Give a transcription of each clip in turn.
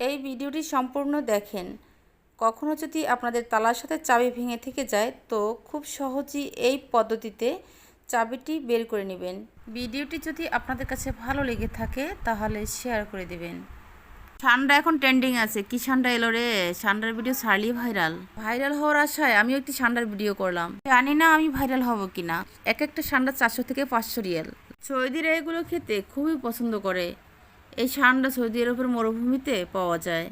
এই ভিডিওটি সম্পূর্ণ দেখেন। কখনো যদি আপনাদের তালার সাথে চাবি ভেঙে থেকে যায় তো খুব সহজেই এই পদ্ধতিতে চাবিটি বের করে নেবেন। ভিডিওটি যদি আপনাদের কাছে ভালো লেগে থাকে তাহলে শেয়ার করে দেবেন। ঠান্ডা এখন ট্রেন্ডিং আছে। কি ঠান্ডা এলো রে, ঠান্ডার ভিডিও ছাড়লেই ভাইরাল হওয়ার আশায় আমিও একটি ঠান্ডার ভিডিও করলাম। জানি না আমি ভাইরাল হব কিনা। একটা ঠান্ডা 400 থেকে 500 রিয়াল। সৌদিরা এগুলো খেতে খুবই পছন্দ করে। এই ঠান্ডা সৌদি আরবের মরুভূমিতে পাওয়া যায়।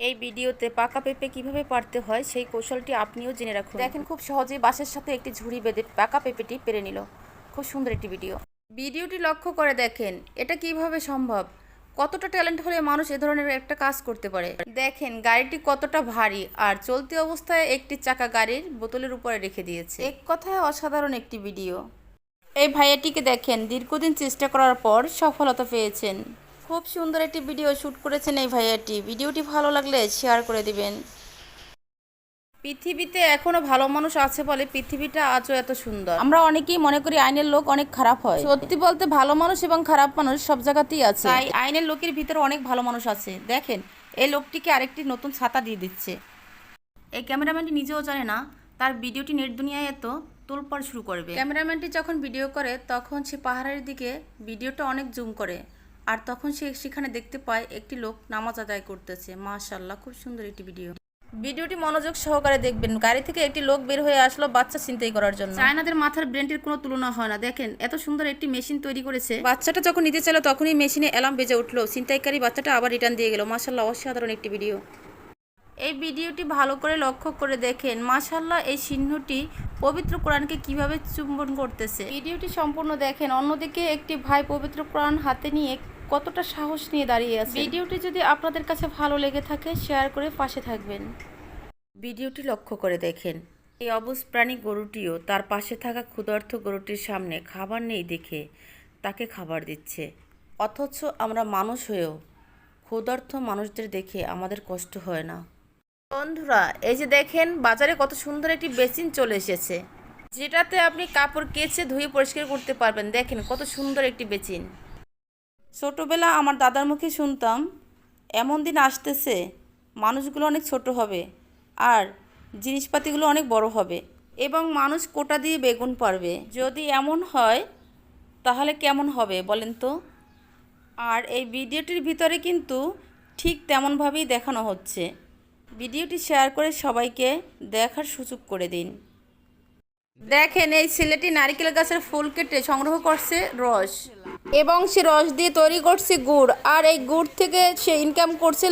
এই ভিডিওতে পাকা পেঁপে কিভাবে পাড়তে হয় সেই কৌশলটি আপনিও জেনে রাখুন। দেখেন খুব সহজেই বাঁশের সাথে একটি ঝুড়ি বেঁধে পাকা পেঁপেটি পেরে নিল। খুব সুন্দর একটি ভিডিওটি লক্ষ্য করে দেখেন এটা কিভাবে সম্ভব। কতটা ট্যালেন্ট হলে মানুষ এ ধরনের একটা কাজ করতে পারে। দেখেন গাড়িটি কতটা ভারী আর চলতি অবস্থায় একটি চাকা গাড়ির বোতলের উপরে রেখে দিয়েছে। এক কথায় অসাধারণ একটি ভিডিও। এই ভাইয়াটিকে দেখেন দীর্ঘদিন চেষ্টা করার পর সফলতা পেয়েছেন। খুব সুন্দর একটি ভিডিও শ্যুট করেছেন এই ভাইয়াটি। ভিডিওটি ভালো লাগলে শেয়ার করে দিবেন। পৃথিবীতে এখনো ভালো মানুষ আছে বলে পৃথিবীটা আজও এত সুন্দর। আমরা অনেকেই মনে করি আইনের লোক অনেক খারাপ হয়। সত্যি বলতে ভালো মানুষ এবং খারাপ মানুষ সব জায়গাতেই আছে। তাই আইনের লোকের ভিতরে অনেক ভালো মানুষ আছে। দেখেন এই লোকটিকে আরেকটি নতুন ছাতা দিয়ে দিচ্ছে। এই ক্যামেরাম্যানটি নিজেও জানে না তার ভিডিওটি নেট দুনিয়ায় এত তোলপাড় শুরু করবে। ক্যামেরাম্যানটি যখন ভিডিও করে তখন সে পাহাড়ের দিকে ভিডিওটা অনেক জুম করে, আর তখন সে সেখানে দেখতে পায় একটি লোক নামাজ আদায় করতেছে। মাশাআল্লাহ, খুব সুন্দর একটি ভিডিওটি মনোযোগ সহকারে দেখবেন। গাড়ি থেকে একটি লোক বের হয়ে আসলো বাচ্চা ছিনতাই করার জন্য। চায়নাদের মাথার ব্রেনটির কোনো তুলনা হয় না। দেখেন এত সুন্দর একটি মেশিন তৈরি করেছে। বাচ্চাটা যখন নিতে চাইলো তখনই মেশিনে অ্যালার্ম বেজে উঠলো। ছিনতাইকারী বাচ্চাটা আবার রিটার্ন দিয়ে গেল। মাশাআল্লাহ, অসাধারণ একটি ভিডিও। এই ভিডিওটি ভালো করে লক্ষ্য করে দেখেন। মাশাআল্লাহ, এই চিহ্নটি পবিত্র কোরআনকে কিভাবে চুম্বন করতেছে। ভিডিওটি সম্পূর্ণ দেখেন। অন্যদিকে একটি ভাই পবিত্র কোরআন হাতে নিয়ে কতটা সাহস নিয়ে দাঁড়িয়ে আছে। ভিডিওটি যদি আপনাদের কাছে ভালো লেগে থাকে শেয়ার করে পাশে থাকবেন। ভিডিওটি লক্ষ্য করে দেখেন। এই অবুঝ প্রাণী গরুটিও তার পাশে থাকা ক্ষুধার্ত গরুটির সামনে খাবার নেই দেখে তাকে খাবার দিচ্ছে। অথচ আমরা মানুষ হয়েও ক্ষুধার্ত মানুষদের দেখে আমাদের কষ্ট হয় না। বন্ধুরা, এই যে দেখেন বাজারে কত সুন্দর একটি বেসিন চলে এসেছে, যেটাতে আপনি কাপড় কেচে ধুয়ে পরিষ্কার করতে পারবেন। দেখেন কত সুন্দর একটি বেসিন। ছোটোবেলা আমার দাদার মুখে শুনতাম এমন দিন আসতেছে মানুষগুলো অনেক ছোট হবে আর জিনিসপাতিগুলো অনেক বড় হবে এবং মানুষ কোটা দিয়ে বেগুন পারবে। যদি এমন হয় তাহলে কেমন হবে বলেন তো। আর এই ভিডিওটির ভিতরে কিন্তু ঠিক তেমনভাবেই দেখানো হচ্ছে। ভিডিওটি শেয়ার করে সবাইকে দেখার সুযোগ করে দিন। দেখেন এই ছেলেটি নারকেল গাছের ফুল কেটে সংগ্রহ করছে রস, এবং সে রস দিয়ে তৈরি করছে গুড়, আর এই গুড় থেকে সে ইনকাম করছে